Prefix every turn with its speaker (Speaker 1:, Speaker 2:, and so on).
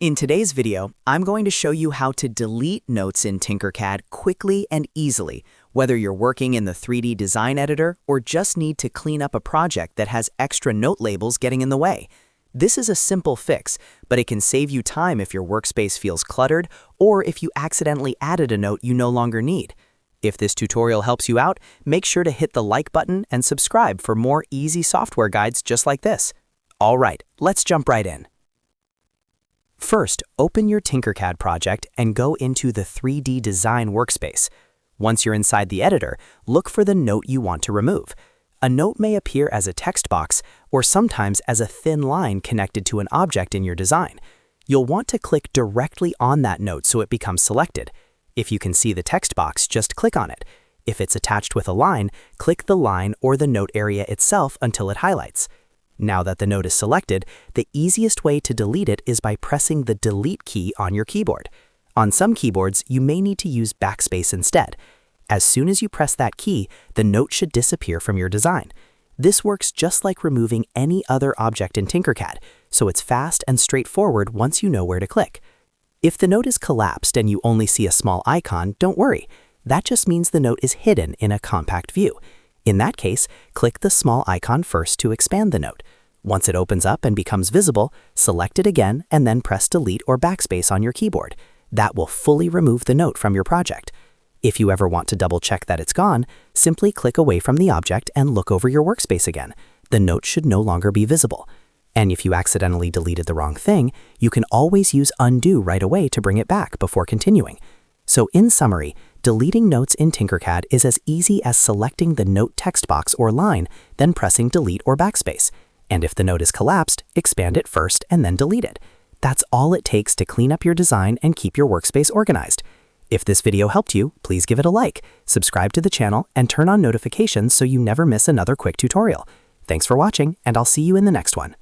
Speaker 1: In today's video, I'm going to show you how to delete notes in Tinkercad quickly and easily, whether you're working in the 3D design editor or just need to clean up a project that has extra note labels getting in the way. This is a simple fix, but it can save you time if your workspace feels cluttered or if you accidentally added a note you no longer need. If this tutorial helps you out, make sure to hit the like button and subscribe for more easy software guides just like this. All right, let's jump right in. First, open your Tinkercad project and go into the 3D design workspace. Once you're inside the editor, look for the note you want to remove. A note may appear as a text box or sometimes as a thin line connected to an object in your design. You'll want to click directly on that note so it becomes selected. If you can see the text box, just click on it. If it's attached with a line, click the line or the note area itself until it highlights. Now that the note is selected, the easiest way to delete it is by pressing the Delete key on your keyboard. On some keyboards, you may need to use Backspace instead. As soon as you press that key, the note should disappear from your design. This works just like removing any other object in Tinkercad, so it's fast and straightforward once you know where to click. If the note is collapsed and you only see a small icon, don't worry. That just means the note is hidden in a compact view. In that case, click the small icon first to expand the note. Once it opens up and becomes visible, select it again and then press Delete or Backspace on your keyboard. That will fully remove the note from your project. If you ever want to double-check that it's gone, simply click away from the object and look over your workspace again. The note should no longer be visible. And if you accidentally deleted the wrong thing, you can always use Undo right away to bring it back before continuing. So in summary, deleting notes in Tinkercad is as easy as selecting the note text box or line, then pressing Delete or Backspace. And if the note is collapsed, expand it first and then delete it. That's all it takes to clean up your design and keep your workspace organized. If this video helped you, please give it a like, subscribe to the channel, and turn on notifications so you never miss another quick tutorial. Thanks for watching, and I'll see you in the next one.